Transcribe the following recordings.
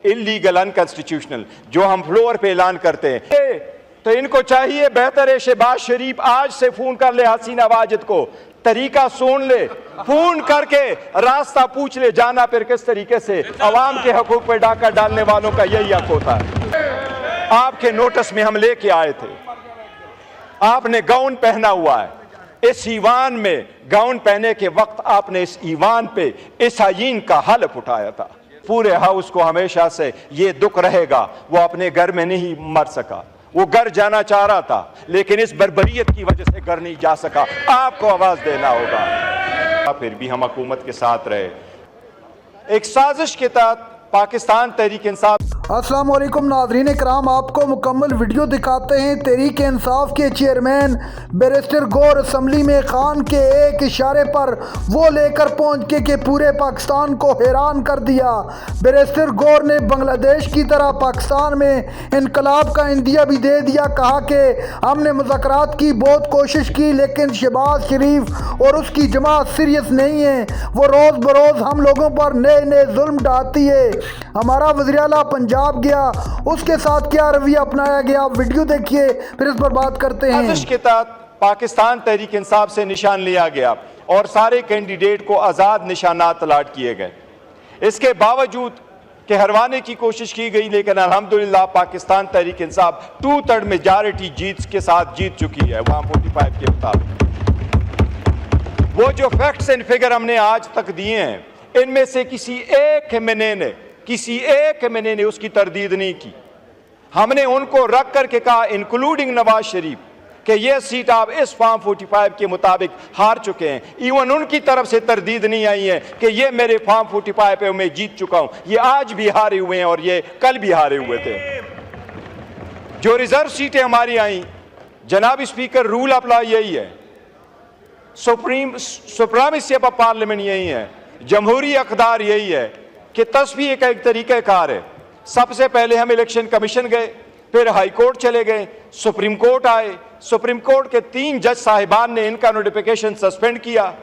Illegal unconstitutional जो हम floor पे ऐलान करते हैं, तो इनको चाहिए बेहतर है शहबाज शरीफ आज से फोन कर ले हसीना वाजिद को, तरीका सुन ले, फोन करके रास्ता पूछ ले जाना फिर किस तरीके से। अवाम के हकूक पे डाका डालने वालों का यही हक होता है। आपके नोटिस में हम लेके आए थे, आपने गाउन पहना हुआ है, इस ईवान में गाउन पहने के वक्त आपने इस ईवान पे इस आयीन का हलफ उठाया था। पूरे हाउस को हमेशा से ये दुख रहेगा, वो अपने घर में नहीं मर सका, वो घर जाना चाह रहा था लेकिन इस बर्बरियत की वजह से घर नहीं जा सका। आपको आवाज देना होगा। फिर भी हम हुकूमत के साथ रहे। एक साजिश के तहत पाकिस्तान तहरीक इंसाफ। अस्सलाम वालेकुम नाज़रीन इकराम, आपको मुकम्मल वीडियो दिखाते हैं। तहरीक इंसाफ के चेयरमैन बैरिस्टर गौर असम्बली में खान के एक इशारे पर वो लेकर पहुंच के कि पूरे पाकिस्तान को हैरान कर दिया। बैरिस्टर गौर ने बांग्लादेश की तरह पाकिस्तान में इनकलाब का इंदिया भी दे दिया। कहा कि हमने मुज़ाकरात की बहुत कोशिश की लेकिन शहबाज शरीफ और उसकी जमात सीरियस नहीं है, वो रोज़ बरोज़ हम लोगों पर नए नए जुल्म ढाती है। हमारा वज़ीर आला पंजाब गया, उसके साथ क्या रवैया अपनाया गया, आप वीडियो देखिए फिर इस पर बात करते हैं। साजिश के तहत पाकिस्तान तहरीक इंसाफ से निशान लिया गया और सारे कैंडिडेट को आज़ाद निशानात अलाट किए गए। इसके बावजूद कि हरवाने की कोशिश की गई लेकिन अल्हम्दुलिल्लाह पाकिस्तान तहरीक इंसाफ 2/3 मेजॉरिटी जीत के साथ जीत चुकी है। 145 के मुताबिक वो जो फैक्ट्स एंड फिगर हमने आज तक दिए हैं, इनमें से किसी एक एमएनए ने उसकी तरदीद नहीं की। हमने उनको रख करके कहा, इंक्लूडिंग नवाज शरीफ, कि यह सीट आप इस फॉर्म 45 के मुताबिक हार चुके हैं। इवन उनकी तरफ से तरदीद नहीं आई है कि ये मेरे फॉर्म 45 पे मैं जीत चुका हूं। ये आज भी हारे हुए हैं और ये कल भी हारे हुए थे। जो रिजर्व सीटें हमारी आई, जनाब स्पीकर, रूल अप्लाई यही है, सुप्रीमेसी ऑफ पार्लियामेंट यही है, जमहूरी अक़दार यही है कि तस्वीर का एक तरीक़ाकार है। सबसे पहले हम इलेक्शन कमीशन गए, फिर हाई कोर्ट चले गए, सुप्रीम कोर्ट आए, सुप्रीम कोर्ट के 3 जज साहिबान ने इनका नोटिफिकेशन सस्पेंड किया।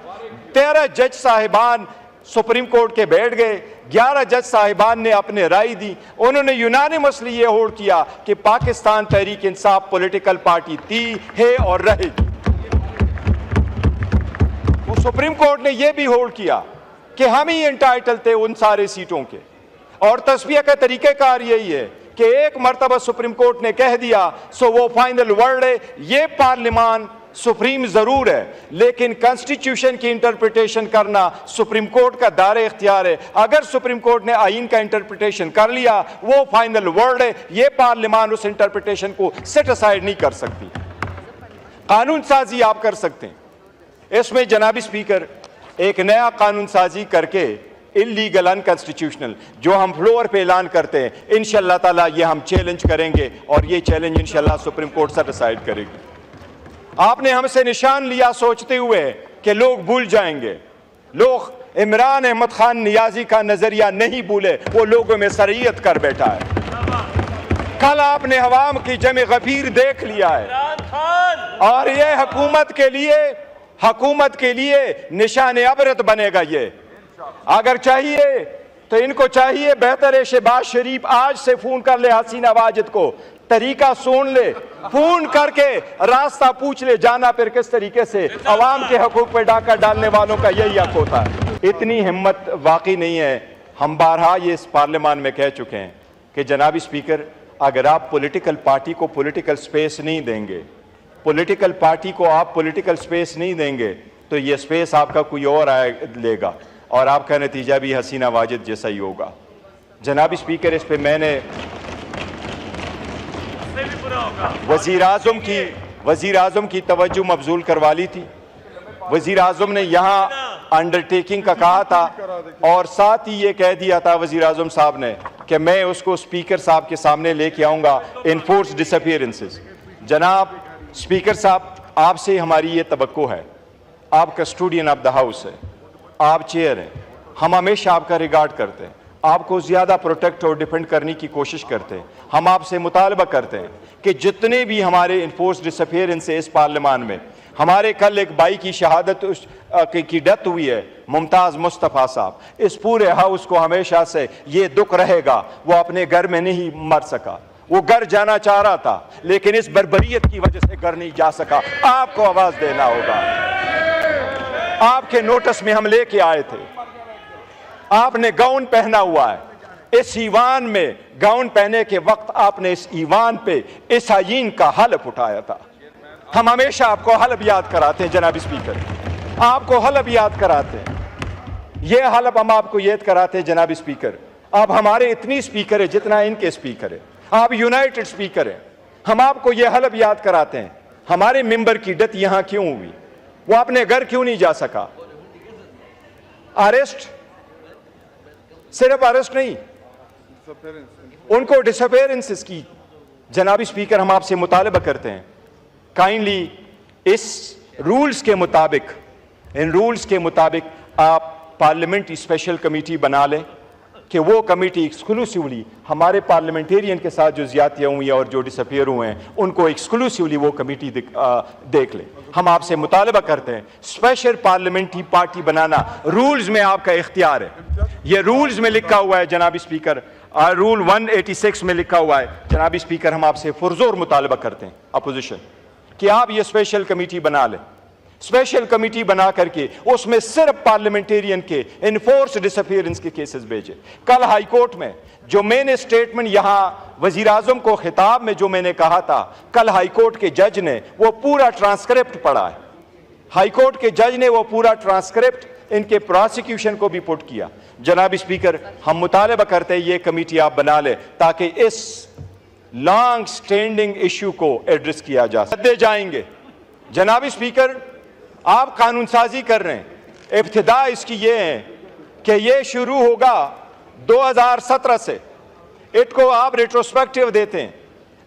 13 जज साहिबान सुप्रीम कोर्ट के बैठ गए, 11 जज साहिबान ने अपने राय दी। उन्होंने यूनानिमसली ये होल्ड किया कि पाकिस्तान तहरीक इंसाफ पॉलिटिकल पार्टी थी, है और रहेगी। वो सुप्रीम कोर्ट ने यह भी होल्ड किया कि हम ही एंटाइटल थे उन सारे सीटों के। और तस्वीर का तरीक़ाकार यही है कि एक मरतबा सुप्रीम कोर्ट ने कह दिया सो वो फाइनल वर्ड है। ये पार्लियामान सुप्रीम जरूर है लेकिन कॉन्स्टिट्यूशन की इंटरप्रिटेशन करना सुप्रीम कोर्ट का दायरा इख्तियार है। अगर सुप्रीम कोर्ट ने आईन का इंटरप्रिटेशन कर लिया, वो फाइनल वर्ड है। ये पार्लियामान उस इंटरप्रिटेशन को सेट असाइड नहीं कर सकती। कानून साजी आप कर सकते हैं। इसमें जनाब स्पीकर एक नया कानून साजी करके इलीगल अनकॉन्स्टिट्यूशनल जो हम फ्लोर पे ऐलान करते हैं, इंशाअल्लाह ताला ये हम चैलेंज करेंगे और ये चैलेंज इंशाअल्लाह सुप्रीम कोर्ट से डिसाइड करेगी। आपने हमसे निशान लिया सोचते हुए कि लोग भूल जाएंगे। लोग इमरान अहमद खान नियाजी का नजरिया नहीं भूले, वो लोगों में शरीयत कर बैठा है। कल आपने अवाम की जमे गफीर देख लिया है और ये हुकूमत के लिए निशान अबरत बनेगा। ये अगर चाहिए तो इनको चाहिए बेहतर है शहबाज शरीफ आज से फोन कर ले हसीना वाजिद को, तरीका सुन ले, फोन करके रास्ता पूछ ले जाना फिर किस तरीके से। अवाम के हकूक पे डाका डालने वालों का यही हक होता है। इतनी हिम्मत वाकई नहीं है। हम बारहा ये इस पार्लियामान में कह चुके हैं कि जनाब स्पीकर, अगर आप पॉलिटिकल पार्टी को पॉलिटिकल स्पेस नहीं देंगे, पॉलिटिकल पार्टी को आप पॉलिटिकल स्पेस नहीं देंगे, तो ये स्पेस आपका कोई और लेगा और आपका नतीजा भी हसीना वाजिद जैसा ही होगा। जनाब स्पीकर, इस पे मैंने वजीर आजम की तवज्जो मबजूल करवा ली थी। वजीर आजम ने यहाँ अंडरटेकिंग का कहा था और साथ ही ये कह दिया था वजीर आजम साहब ने कि मैं उसको स्पीकर साहब के सामने लेके आऊँगा इनफोर्स डिसअपीयरेंसेस। जनाब स्पीकर साहब, आपसे हमारी ये तवक्को है, आप कस्टोडियन ऑफ द हाउस है, आप चेयर हैं, हम हमेशा आपका रिगार्ड करते हैं, आपको ज़्यादा प्रोटेक्ट और डिफेंड करने की कोशिश करते हैं। हम आपसे मुतालबा करते हैं कि जितने भी हमारे इन्फोर्स डिसअपीयरेंस है इस पार्लियामान में, हमारे कल एक भाई की शहादत की डेथ हुई है, मुमताज़ मुस्तफ़ा साहब। इस पूरे हाउस को हमेशा से ये दुख रहेगा, वो अपने घर में नहीं मर सका। वो घर जाना चाह रहा था लेकिन इस बर्बरियत की वजह से घर नहीं जा सका। आपको आवाज देना होगा। आपके नोटिस में हम लेके आए थे, आपने गाउन पहना हुआ है। इस ईवान में गाउन पहने के वक्त आपने इस ईवान पे इस आईन का हलफ उठाया था। हम हमेशा आपको हलफ याद कराते हैं जनाब स्पीकर, आपको हलफ याद कराते हैं। यह हलफ हम आपको याद कराते हैं जनाब स्पीकर। आप हमारे इतनी स्पीकर है जितना इनके स्पीकर है, आप यूनाइटेड स्पीकर हैं। हम आपको यह हलफ याद कराते हैं, हमारे मेंबर की डेथ यहां क्यों हुई, वो अपने घर क्यों नहीं जा सका। अरेस्ट, सिर्फ अरेस्ट नहीं, उनको डिसअपेयरेंसेस की जनाब स्पीकर हम आपसे मुतालबा करते हैं, काइंडली इस रूल्स के मुताबिक, इन रूल्स के मुताबिक आप पार्लियामेंट्री स्पेशल कमेटी बना लें कि वो कमेटी एक्सक्लूसिवली हमारे पार्लियामेंटेरियन के साथ जो ज्यादतियाँ हुई हैं और जो डिसअपेयर हुए हैं उनको एक्सक्लूसिवली वो कमेटी देख ले। हम आपसे मुतालबा करते हैं स्पेशल पार्लियामेंट्री पार्टी बनाना रूल्स में आपका इख्तियार है। ये रूल्स में लिखा हुआ है जनाब स्पीकर, रूल 186 में लिखा हुआ है जनाब स्पीकर। हम आपसे पुरजोर मुतालबा करते हैं अपोजिशन कि आप ये स्पेशल कमेटी बना लें। स्पेशल कमेटी बना करके उसमें सिर्फ पार्लियामेंटेरियन के इनफोर्स डिसअपियरेंस के केसेस भेजे। कल हाई कोर्ट में जो मैंने स्टेटमेंट यहां वजीर आजम को खिताब में जो मैंने कहा था, कल हाई कोर्ट के जज ने वो पूरा ट्रांसक्रिप्ट पढ़ा है। हाई कोर्ट के जज ने वो पूरा ट्रांसक्रिप्ट इनके प्रोसिक्यूशन को भी पुट किया। जनाब स्पीकर, हम मुतालबा करते हैं ये कमेटी आप बना ले ताकि इस लॉन्ग स्टैंडिंग इशू को एड्रेस किया जा सके। जाएंगे जनाब स्पीकर, आप कानून साजी कर रहे हैं, इब्तिदा इसकी ये है कि ये शुरू होगा 2017 से। इसको आप रेट्रोस्पेक्टिव देते हैं,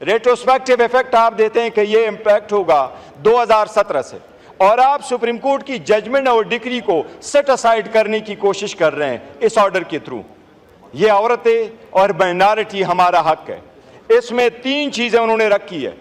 रेट्रोस्पेक्टिव इफेक्ट आप देते हैं कि ये इम्पैक्ट होगा 2017 से, और आप सुप्रीम कोर्ट की जजमेंट और डिक्री को सेट असाइड करने की कोशिश कर रहे हैं इस ऑर्डर के थ्रू। ये औरतें और माइनॉरिटी हमारा हक है। इसमें 3 चीजें उन्होंने रखी है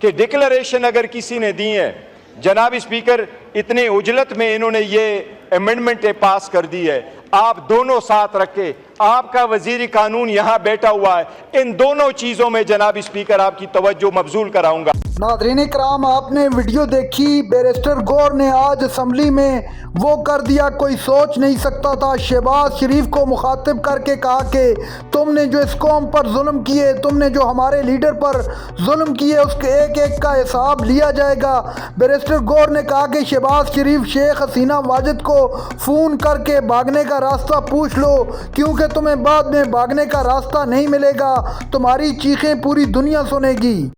कि डिक्लेरेशन अगर किसी ने दी है, जनाब स्पीकर इतने उजलत में इन्होंने ये अमेंडमेंट पास कर दी है, आप दोनों साथ रखे, आपका वजीर कानून यहां बैठा हुआ है, इन दोनों चीजों में जनाब स्पीकर आपकी तवज्जो मबजूल कराऊंगा। नाज़रीन इकराम, आपने वीडियो देखी। बैरिस्टर गौर ने आज असम्बली में वो कर दिया कोई सोच नहीं सकता था। शहबाज शरीफ को मुखातिब करके कहा कि तुमने जो इस कौम पर जुल्म किए, तुमने जो हमारे लीडर पर जुल्म किए, उसके एक एक का हिसाब लिया जाएगा। बैरिस्टर गौर ने कहा कि शहबाज शरीफ शेख हसीना वाजिद को फ़ोन करके भागने का रास्ता पूछ लो, क्योंकि तुम्हें बाद में भागने का रास्ता नहीं मिलेगा, तुम्हारी चीखें पूरी दुनिया सुनेगी।